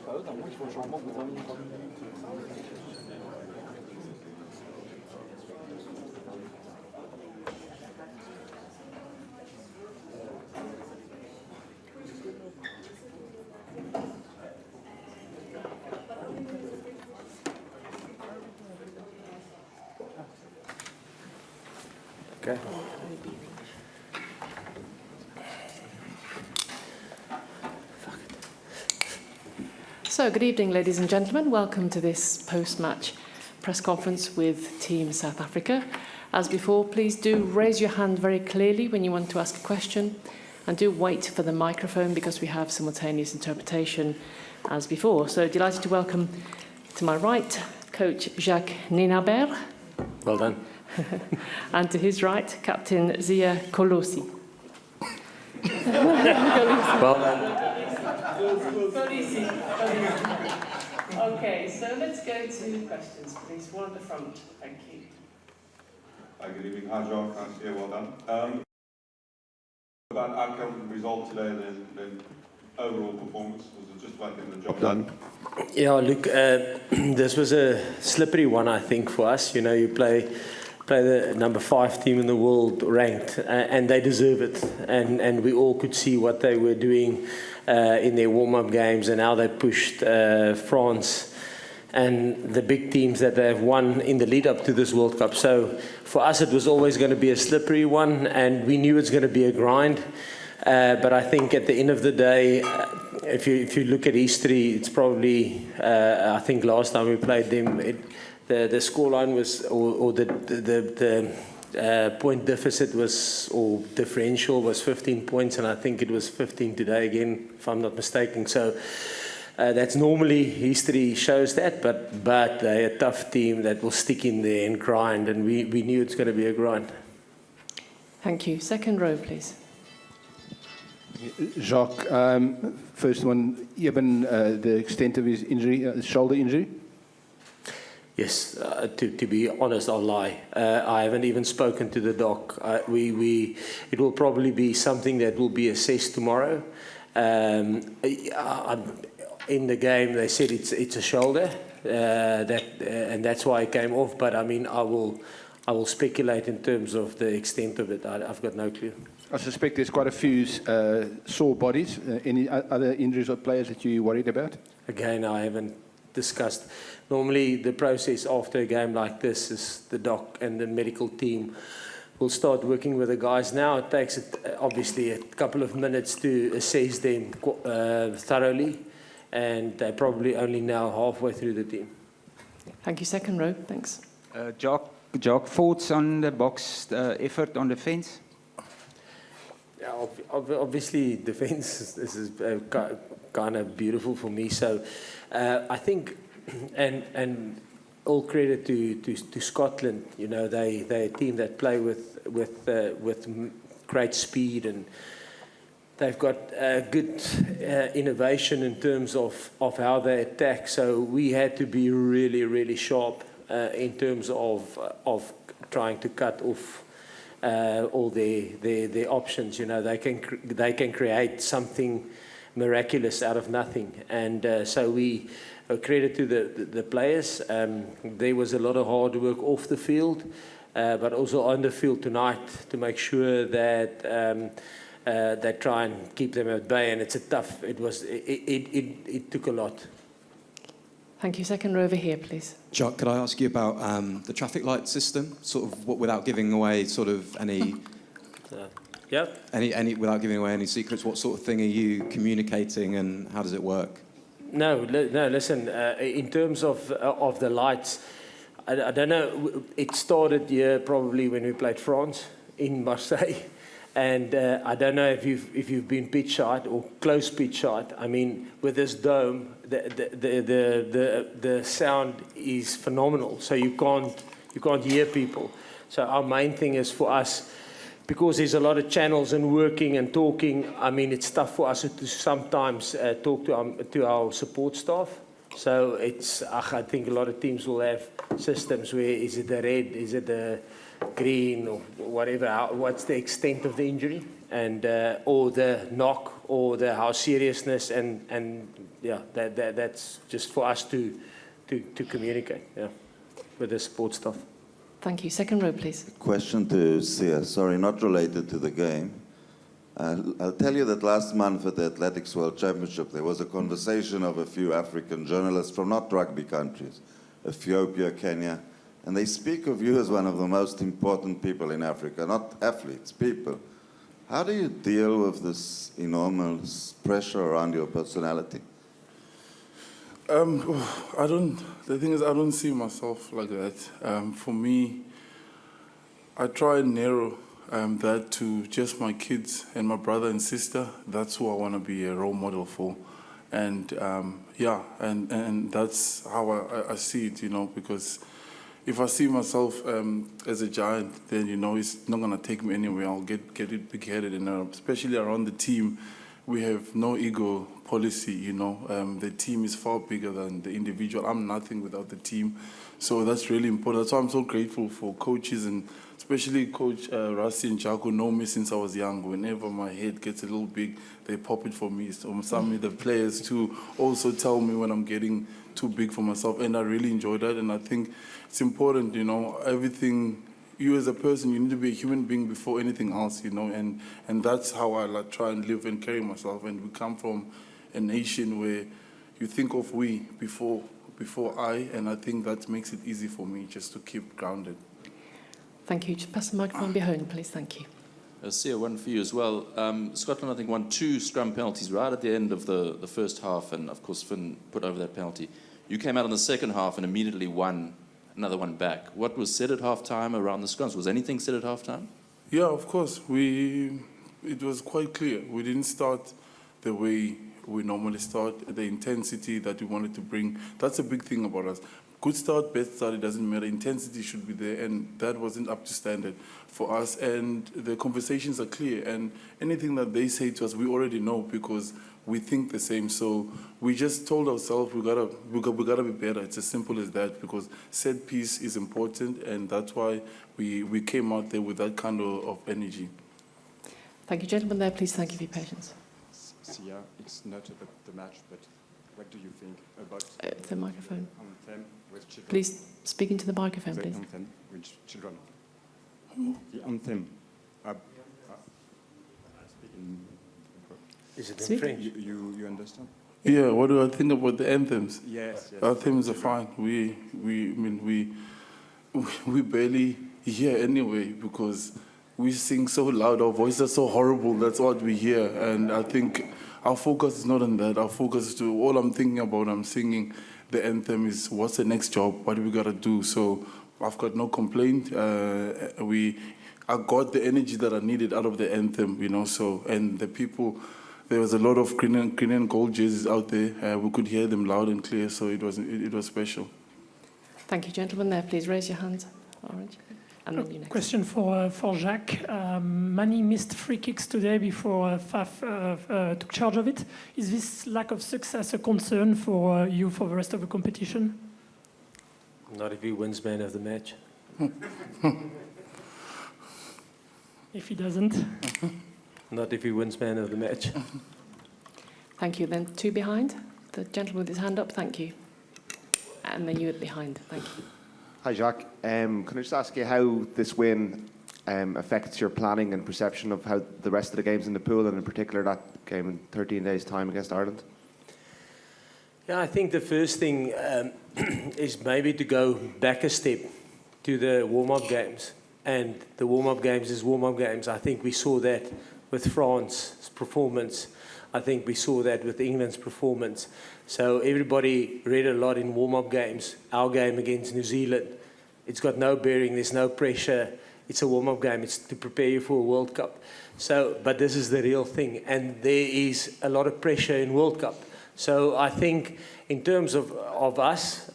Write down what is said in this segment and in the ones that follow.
Okay. So, good evening, ladies and gentlemen. Welcome to this post-match press conference with Team South Africa. As before, please do raise your hand very clearly when you want to ask a question, and do wait for the microphone because we have simultaneous interpretation as before. So, delighted to welcome to my right, Coach Jacques Nienaber. Well done. And to his right, Captain Siya Kolisi. Well done. Okay, so let's go to questions, please. One at the front. Thank you. Hi, good evening. Hi, Jacques. Nice to hear. Well done. About outcome result today, then overall performance, was it just like getting the job done? Yeah, look, this was a slippery one, I think, for us. You know, you play the number 5 team in the world ranked, and they deserve it. And we all could see what they were doing in their warm-up games and how they pushed France and the big teams that they've won in the lead-up to this World Cup. So for us, it was always going to be a slippery one, and we knew it's going to be a grind. But I think at the end of the day, if you look at history, it's probably, I think last time we played them, the scoreline was, or the point deficit was, or differential was 15 points, and I think it was 15 today again, if I'm not mistaken. So that's normally, history shows that, but they're a tough team that will stick in there and grind, and we knew it's going to be a grind. Thank you. Second row, please. Jacques, first one, given the extent of his injury, shoulder injury? Yes, to be honest, I'll lie. I haven't even spoken to the doc. It will probably be something that will be assessed tomorrow. In the game, they said it's a shoulder, and that's why it came off. But I mean, I will speculate in terms of the extent of it. I've got no clue. I suspect there's quite a few sore bodies. Any other injuries or players that you're worried about? Again, I haven't discussed. Normally, the process after a game like this is the doc and the medical team will start working with the guys. Now it takes obviously a couple of minutes to assess them thoroughly, and they're probably only now halfway through the team. Thank you. Second row. Thanks. Jacques, thoughts on the box effort on defence? Yeah, obviously, defence this is kind of beautiful for me. So I think, and all credit to Scotland. You know, they're a team that play with great speed, and they've got good innovation in terms of how they attack. So we had to be really, really sharp in terms of trying to cut off all their options. You know, they can create something miraculous out of nothing, and so we credit to the players. There was a lot of hard work off the field, but also on the field tonight to make sure that they try and keep them at bay. And it's a tough. It took a lot. Thank you. Second row over here, please. Jacques, could I ask you about the traffic light system, sort of without giving away sort of any, without giving away any secrets? What sort of thing are you communicating, and how does it work? No. Listen. In terms of the lights, I don't know. It started here probably when we played France in Marseille. And I don't know if you've been pitch side or close pitch side. I mean, with this dome, the sound is phenomenal. So you can't hear people. So our main thing is for us, because there's a lot of channels and working and talking. I mean, it's tough for us to sometimes talk to our support staff So I think a lot of teams will have systems where is it the red, is it the green, or whatever, what's the extent of the injury, and or the knock, or the how seriousness, and yeah, that's just for us to communicate, yeah, with the support staff. Thank you. Second row, please. Question to Siya, sorry, not related to the game. I'll tell you that last month at the Athletics World Championship, there was a conversation of a few African journalists from not rugby countries, Ethiopia, Kenya, and they speak of you as one of the most important people in Africa, not athletes, people. How do you deal with this enormous pressure around your personality? The thing is, I don't see myself like that. For me, I try and narrow that to just my kids and my brother and sister. That's who I want to be a role model for. And yeah, and that's how I see it, you know, because if I see myself as a giant, then, you know, it's not going to take me anywhere. I'll get it big-headed, and especially around the team, we have no ego policy, you know. The team is far bigger than the individual. I'm nothing without the team. So that's really important. That's why I'm so grateful for coaches, and especially Coach Rassi and Jacques, who know me since I was young. Whenever my head gets a little big, they pop it for me. So some of the players too also tell me when I'm getting too big for myself, and I really enjoy that. And I think it's important, you know, everything. You as a person, you need to be a human being before anything else, you know, and that's how I like try and live and carry myself. And we come from a nation where you think of we before I, and I think that makes it easy for me just to keep grounded. Thank you. Just pass the microphone behind, please. Thank you. Siya, one for you as well. Scotland, I think, won 2 scrum penalties right at the end of the first half, and of course Finn put over that penalty. You came out in the second half and immediately won another one back. What was said at half-time around the scrums? Was anything said at half-time? Yeah, of course. It was quite clear. We didn't start the way we normally start, the intensity that we wanted to bring. That's a big thing about us. Good start, bad start, it doesn't matter. Intensity should be there, and that wasn't up to standard for us. And the conversations are clear, and anything that they say to us, we already know because we think the same. So we just told ourselves we gotta be better. It's as simple as that, because set piece is important, and that's why we came out there with that kind of energy. Thank you, gentlemen. There, please. Thank you for your patience. Siya, it's not about the match, but what do you think about the microphone? Anthem with children? Please speak into the microphone, The please. Anthem with children. The Anthem. Is it in Speak. French? You understand? Yeah, what do I think about the anthems? Yes. Anthems are fine. We barely hear anyway because we sing so loud. Our voices are so horrible. That's what we hear. And I think our focus is not on that. Our focus is to all I'm thinking about. I'm singing the anthem is what's the next job? What do we gotta do? So I've got no complaint. I got the energy that I needed out of the anthem, you know. So and the people. There was a lot of green and gold jerseys out there. We could hear them loud and clear, so it was special. Thank you, gentlemen. There, please raise your hands. Orange. And then you next. Question for Jacques. Many missed free kicks today before Faf took charge of it. Is this lack of success a concern for you for the rest of the competition? Not if he wins man of the match. If he doesn't? Not if he wins man of the match. Thank you. Then 2 behind. The gentleman with his hand up. Thank you. And then you at behind. Thank you. Hi, Jacques. Can I just ask you how this win affects your planning and perception of how the rest of the games in the pool, and in particular that game in 13 days' time against Ireland? Yeah, I think the first thing is maybe to go back a step to the warm-up games. And the warm-up games is warm-up games. I think we saw that with France's performance. I think we saw that with England's performance. So everybody read a lot in warm-up games. Our game against New Zealand, it's got no bearing, there's no pressure. It's a warm-up game, it's to prepare you for a World Cup. So, but this is the real thing, and there is a lot of pressure in World Cup. So I think in terms of us,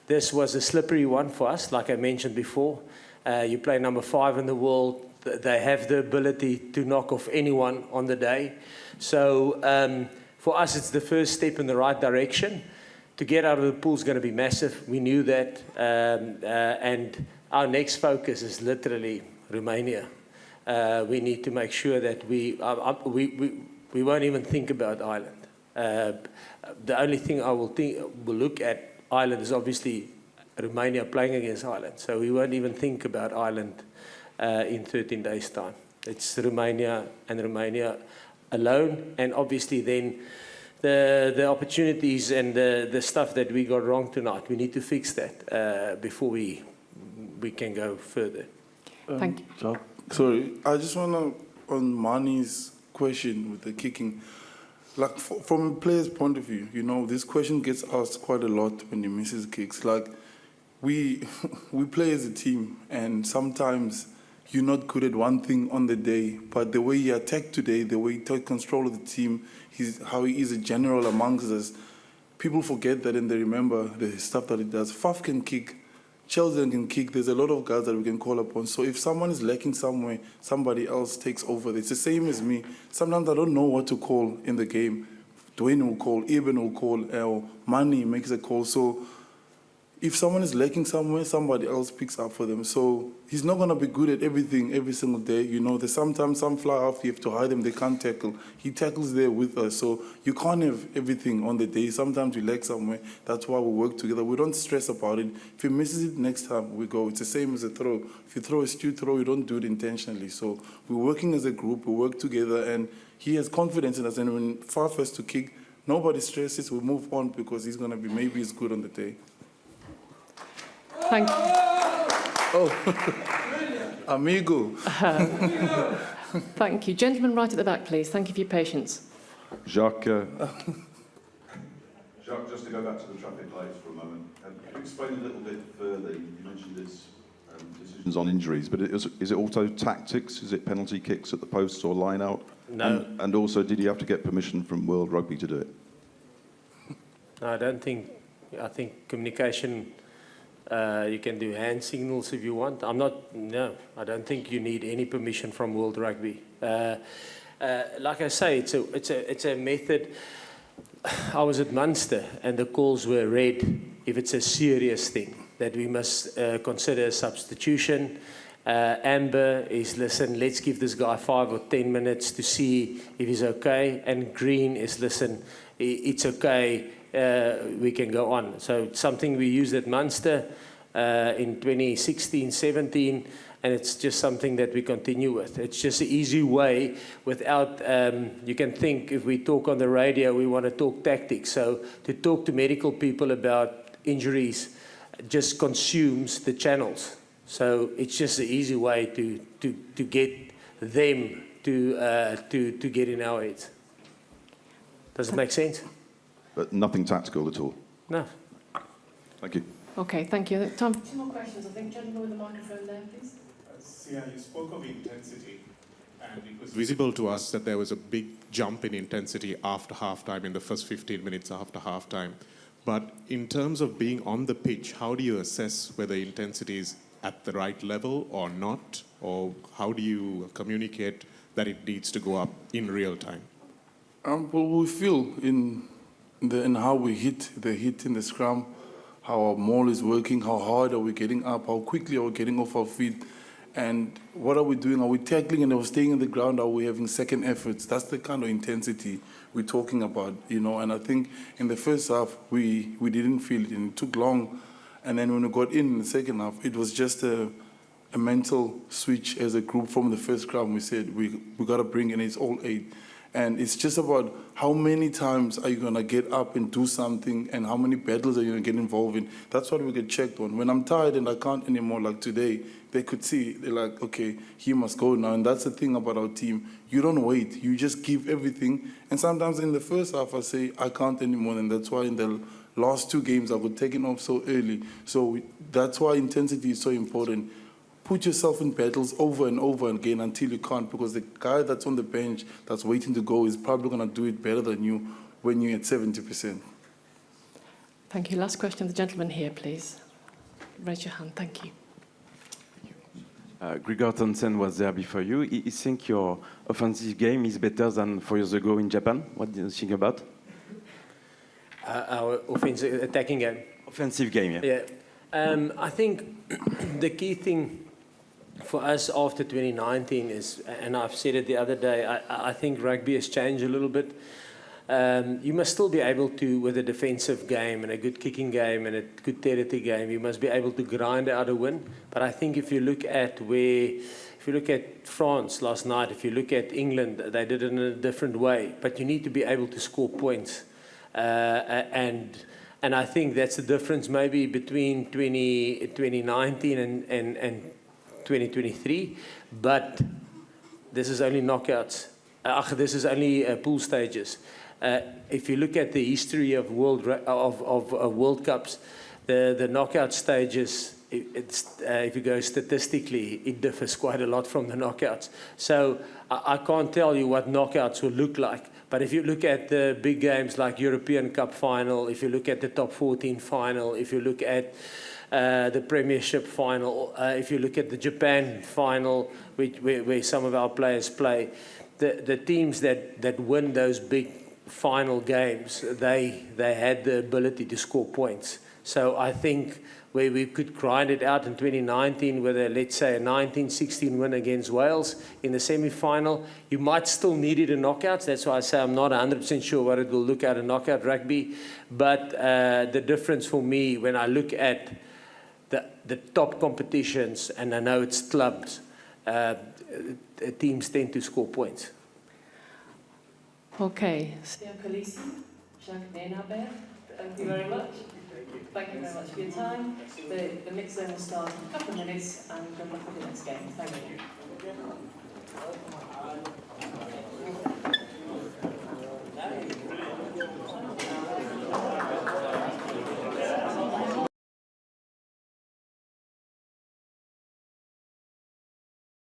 this was a slippery one for us, like I mentioned before. You play number 5 in the world. They have the ability to knock off anyone on the day. So for us, it's the first step in the right direction. to get out of the pool is going to be massive. We knew that. And our next focus is literally Romania. We need to make sure that we won't even think about Ireland. The only thing I will look at Ireland is obviously Romania playing against Ireland. So we won't even think about Ireland in 13 days' time. It's Romania and Romania alone, and obviously then the opportunities and the stuff that we got wrong tonight, we need to fix that before we can go further. Thank you. Jacques, sorry, I just want to, on Mani's question with the kicking, like from a player's point of view, you know, this question gets asked quite a lot when he misses kicks. Like, we play as a team, and sometimes you're not good at one thing on the day, but the way he attacked today, the way he took control of the team, how he is a general amongst us, people forget that and they remember the stuff that he does. Faf can kick, Chelsea can kick, there's a lot of guys that we can call upon. So if someone is lacking somewhere, somebody else takes over. It's the same as me. Sometimes I don't know what to call in the game. Dwayne will call, Eben will call, or Mani makes a call. So if someone is lacking somewhere, somebody else picks up for them. So he's not going to be good at everything every single day. You know, there's sometimes some fly off, you have to hide them, they can't tackle. He tackles there with us. So you can't have everything on the day. Sometimes we lack somewhere. That's why we work together. We don't stress about it. If he misses it, next time we go. It's the same as a throw. If you throw a stupid throw, you don't do it intentionally. So we're working as a group. We work together, and he has confidence in us. And when Faf has to kick, nobody stresses. We move on because he's going to be, maybe he's good on the day. Thank you. Oh, amigo. Thank you. Gentleman right at the back, please. Thank you for your patience. Jacques. Jacques, just to go back to the traffic lights for a moment, can you explain a little bit further? You mentioned this decisions On injuries, but is it also tactics? Is it penalty kicks at the posts or line out? No. And also, did he have to get permission from World Rugby to do it? No, I don't think. I think communication. You can do hand signals if you want. No, I don't think you need any permission from World Rugby. Like I say, it's a method. I was at Munster and the calls were read if it's a serious thing that we must consider a substitution. Amber is, listen, let's give this guy 5 or 10 minutes to see if he's okay. And green is, listen, it's okay. We can go on. So it's something we used at Munster in 2016-17, and it's just something that we continue with. It's just an easy way without, you can think if we talk on the radio, we want to talk tactics. So to talk to medical people about injuries just consumes the channels. So it's just an easy way to get them to get in our heads. Does it make sense? But nothing tactical at all? No. Thank you. Okay, thank you. Time for 2 more questions. I think, gentleman with the microphone there, please. Sia, you spoke of intensity, and it was visible to us that there was a big jump in intensity after halftime, in the first 15 minutes after halftime. But in terms of being on the pitch, how do you assess whether intensity is at the right level or not? Or how do you communicate that it needs to go up in real time? Well, we feel in how we hit in the scrum, how our maul is working, how hard are we getting up, how quickly are we getting off our feet, and what are we doing? Are we tackling and are we staying on the ground? Are we having second efforts? That's the kind of intensity we're talking about, you know. And I think in the first half, we didn't feel it, and it took long. And then when we got in the second half, it was just a mental switch as a group from the first scrum. We said, we got to bring in, it's all 8. And it's just about how many times are you going to get up and do something, and how many battles are you going to get involved in. That's what we get checked on. When I'm tired and I can't anymore, like today, they could see, they're like, okay, he must go now. And that's the thing about our team. You don't wait. You just give everything. And sometimes in the first half, I say, I can't anymore. And that's why in the last 2 games, I got taken off so early. So that's why intensity is so important. Put yourself in battles over and over again until you can't, because the guy that's on the bench that's waiting to go is probably going to do it better than you when you're at 70%. Thank you. Last question, the gentleman here, please. Raise your hand. Thank you. Gregor Thompson was there before you. You think your offensive game is better than 4 years ago in Japan? What do you think about? our offensive attacking game. Offensive game, yeah. Yeah. I think the key thing for us after 2019 is, and I've said it the other day, I think rugby has changed a little bit. You must still be able to, with a defensive game and a good kicking game and a good territory game, you must be able to grind out a win. But I think if you look at France last night, if you look at England, they did it in a different way. But you need to be able to score points. And I think that's the difference maybe between 2019 and 2023. But this is only knockouts. This is only pool stages. If you look at the history of World Cups, the knockout stages, if you go statistically, it differs quite a lot from the knockouts. So I can't tell you what knockouts will look like. But if you look at the big games like European Cup final, if you look at the top 14 final, if you look at the Premiership final, if you look at the Japan final, where some of our players play, the teams that win those big final games, they had the ability to score points. So I think where we could grind it out in 2019 with let's say a 19-16 win against Wales in the semi-final, you might still need it in knockouts. That's why I say I'm not 100% sure what it will look at in knockout rugby. But the difference for me when I look at the top competitions, and I know it's clubs, teams tend to score points. Okay. Siya Kolisi, Jacques Nienaber, thank you very much. Thank you very much for your time. The mix zone will start in a couple of minutes, and good luck with the next game. Thank you.